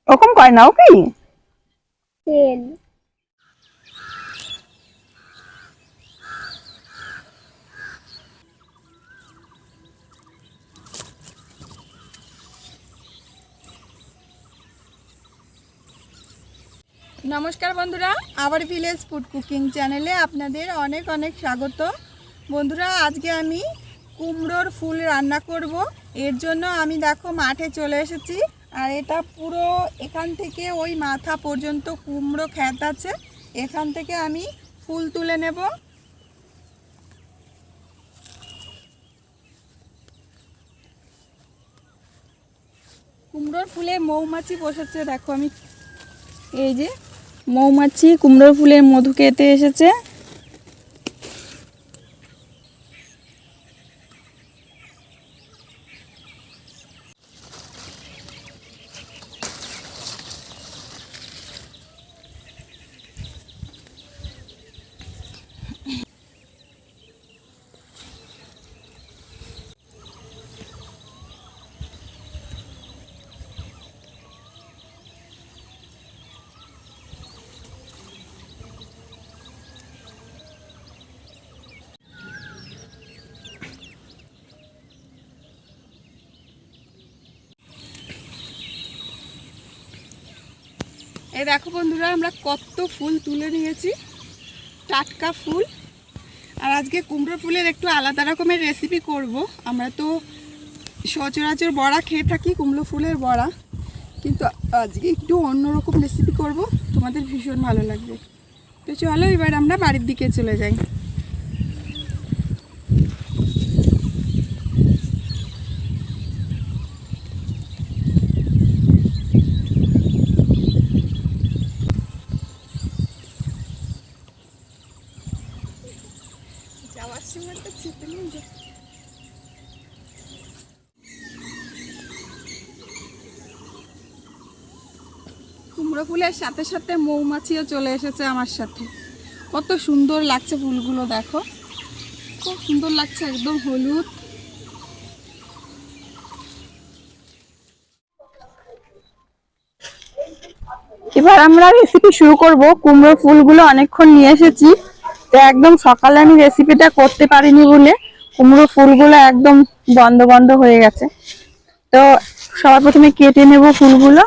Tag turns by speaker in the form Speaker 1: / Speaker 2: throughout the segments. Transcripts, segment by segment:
Speaker 1: ওরকম করে না ওকে।
Speaker 2: তেল
Speaker 1: নমস্কার বন্ধুরা, আবার ভিলেজ ফুড কুকিং চ্যানেলে আপনাদের অনেক অনেক স্বাগত। বন্ধুরা, আজকে আমি কুমড়োর ফুল রান্না করব। এর জন্য আমি দেখো মাঠে চলে এসেছি। আর এটা পুরো এখান থেকে ওই মাথা পর্যন্ত কুমড়ো ক্ষেত আছে। এখান থেকে আমি ফুল তুলে নেব। কুমড়োর ফুলে মৌমাছি বসেছে, দেখো আমি এই যে মৌমাছি কুমড়োর ফুলের মধু খেতে এসেছে। এই দেখো বন্ধুরা, আমরা কত ফুল তুলে নিয়েছি, টাটকা ফুল। আর আজকে কুমড়ো ফুলের একটু আলাদা রকমের রেসিপি করব। আমরা তো সচরাচর বড়া খেয়ে থাকি, কুমড়ো ফুলের বড়া, কিন্তু আজকে একটু অন্যরকম রেসিপি করব, তোমাদের ভীষণ ভালো লাগবে। তো চলো এবার আমরা বাড়ির দিকে চলে যাই। যাওয়ার সময় তো চেপে নিয়ে যাই। কুমড়ো ফুলের সাথে সাথে মৌমাছিও চলে এসেছে আমার সাথে। কত সুন্দর লাগছে ফুলগুলো, দেখো খুব সুন্দর লাগছে, একদম হলুদ। এবার আমরা রেসিপি শুরু করব। কুমড়ো ফুলগুলো অনেকক্ষণ নিয়ে এসেছি, তো একদম সকালে আমি রেসিপিটা করতে পারিনি বলে কুমড়ো ফুলগুলো একদম বন্ধ বন্ধ হয়ে গেছে। তো সবার প্রথমে কেটে নেব ফুলগুলো।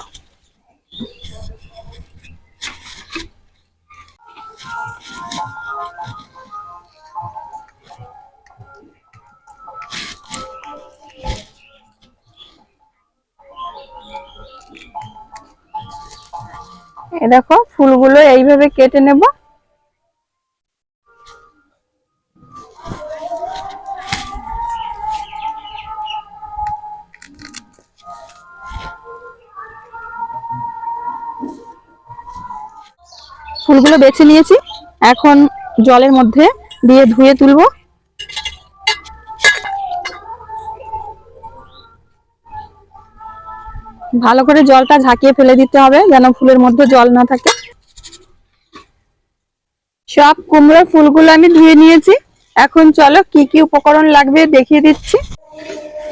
Speaker 1: এই দেখো ফুলগুলো এইভাবে কেটে নেব। ফুলগুলো বেছে নিয়েছি, এখন জলের মধ্যে দিয়ে ধুয়ে তুলবো। ভালো করে জলটা ঝাঁকিয়ে ফেলে দিতে হবে, যেন ফুলের মধ্যে জল না থাকে। সব কুমড়োর ফুলগুলো আমি ধুয়ে নিয়েছি। এখন চলো কি কি উপকরণ লাগবে দেখিয়ে দিচ্ছি।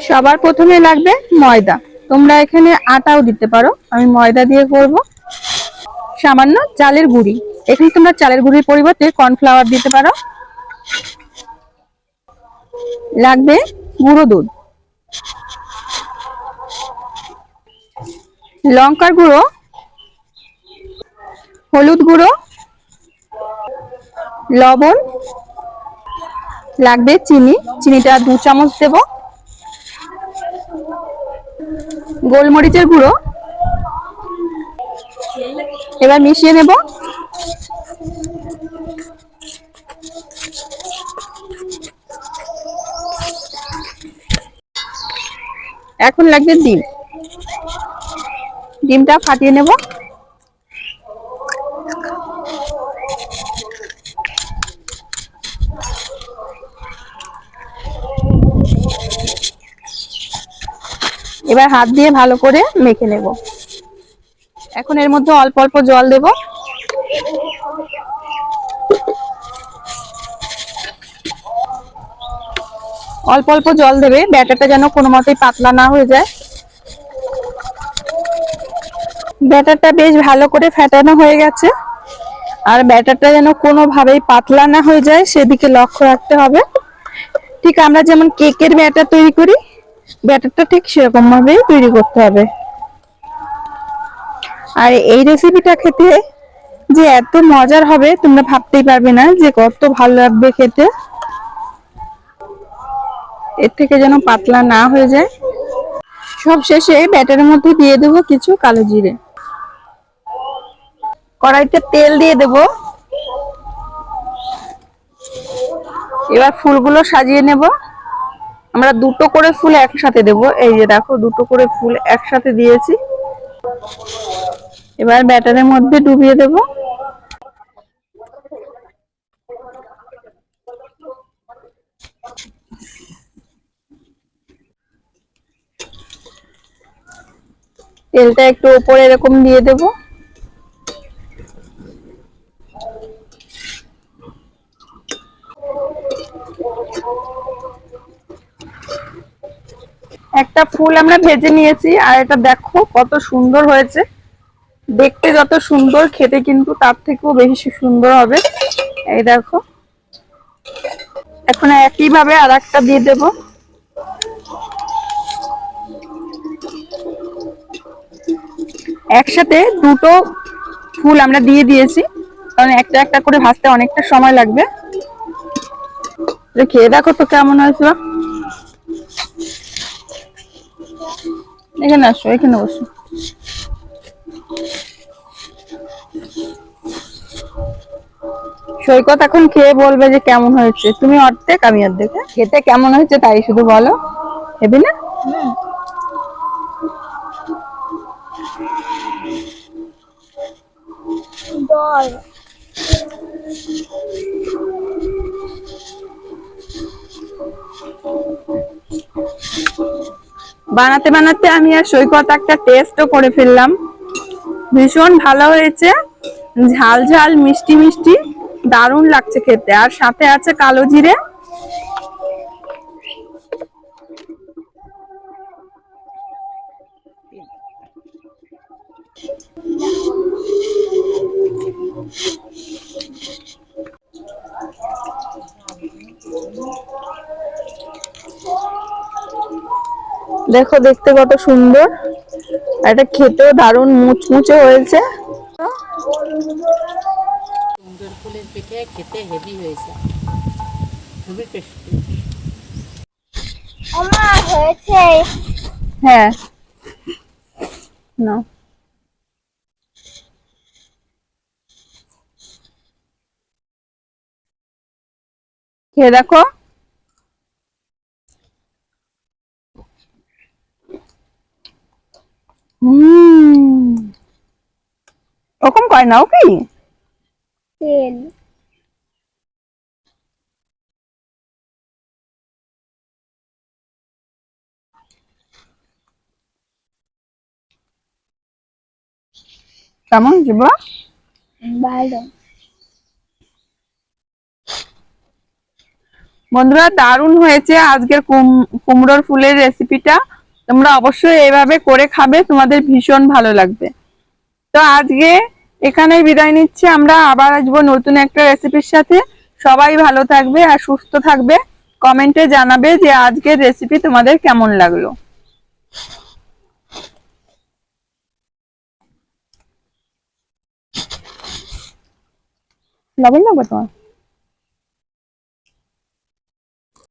Speaker 1: সবার প্রথমে লাগবে ময়দা, তোমরা এখানে আটাও দিতে পারো, আমি ময়দা দিয়ে করব। সামান্য চালের গুঁড়ি, এখানে তোমরা চালের গুঁড়ির পরিবর্তে কর্নফ্লাওয়ার দিতে পারো। লাগবে গুঁড়ো দুধ, লঙ্কার গুঁড়ো, হলুদ গুঁড়ো, লবণ, লাগবে চিনি, চিনিটা 2 চামচ দেব, গোলমরিচের গুঁড়ো। এবার মিশিয়ে নেব। এখন লাগবে ডিম, ডিমটা ফাটিয়ে নেব। এবার হাত দিয়ে ভালো করে মেখে নেব। এখন এর মধ্যে অল্প অল্প জল দেব। অল্প অল্প জল দেবে, ব্যাটারটা যেন কোনো মতেই পাতলা না হয়ে যায়। ব্যাটারটা বেশ ভালো করে ফেটানো হয়ে গেছে, আর ব্যাটারটা যেন কোনোভাবেই পাতলা না হয়ে যায় সেদিকে লক্ষ্য রাখতে হবে। ঠিক আমরা যেমন কেকের ব্যাটার তৈরি করি, ব্যাটারটা ঠিক সেরকম ভাবেই তৈরি করতে হবে। আর এই রেসিপিটা খেতে যে এত মজার হবে তোমরা ভাবতেই পারবে না যে কত ভালো লাগবে খেতে। এর থেকে যেন পাতলা না হয়ে যায়। সব শেষে ব্যাটারের মধ্যে দিয়ে দেবো কিছু কালো জিরে। কড়াইতে তেল দিয়ে দেব। এবার ফুলগুলো সাজিয়ে নেব। আমরা দুটো করে ফুল একসাথে দেব। এই যে দেখো, দুটো করে ফুল একসাথে দিয়েছি। এবার ব্যাটারের মধ্যে ডুবিয়ে দেব। তেলটা একটু উপরে এরকম দিয়ে দেব। একটা ফুল আমরা ভেজে নিয়েছি, আর এটা দেখো কত সুন্দর হয়েছে। দেখতে যত সুন্দর, খেতে কিন্তু তার থেকেও বেশি সুন্দর হবে। এই দেখো, এখন একইভাবে আর একটা দিয়ে দেব। একসাথে দুটো ফুল আমরা দিয়ে দিয়েছি, কারণ একটা একটা করে ভাজতে অনেকটা সময় লাগবে। খেয়ে দেখো তো কেমন হয়েছে। এখানে আসো, এখানে বসো। সৈকত এখন খেয়ে বলবে যে কেমন হয়েছে। তুমি অর্ধেক, আমি অর্ধেক। খেতে কেমন হয়েছে তাই শুধু বলো, হেবি না?
Speaker 2: দল
Speaker 1: বানাতে বানাতে আমি আর সৈকত একটা টেস্টও করে ফেললাম। ভীষণ ভালো হয়েছে, ঝাল ঝাল মিষ্টি মিষ্টি, দারুণ লাগছে খেতে। আর সাথে আছে কালো জিরে। দেখো দেখতে কত সুন্দর, এটা খেতেও দারুণ মুচমুচে হয়েছে।
Speaker 3: সুন্দর ফুলের পিঠে খেতে হেভি হয়েছে, খুবই টেস্টি।
Speaker 2: আমার হয়েছে।
Speaker 1: হ্যাঁ, না খেয়ে দেখো। ওরকম করে না, ওকে
Speaker 2: তেল
Speaker 1: কেমন জীব?
Speaker 2: ভালো।
Speaker 1: বন্ধুরা, দারুণ হয়েছে আজকের কুমড়োর ফুলের রেসিপিটা। তোমরা অবশ্যই এইভাবে করে খাবে, তোমাদের ভীষণ ভালো লাগবে। তো আজকে এখানেই বিদায় নিচ্ছি। আমরা আবার আসবো নতুন একটা রেসিপির সাথে। সবাই ভালো থাকবে আর সুস্থ থাকবে। কমেন্টে জানাবে যে আজকের রেসিপি তোমাদের কেমন লাগলো। লবণ লাগবে তোমার?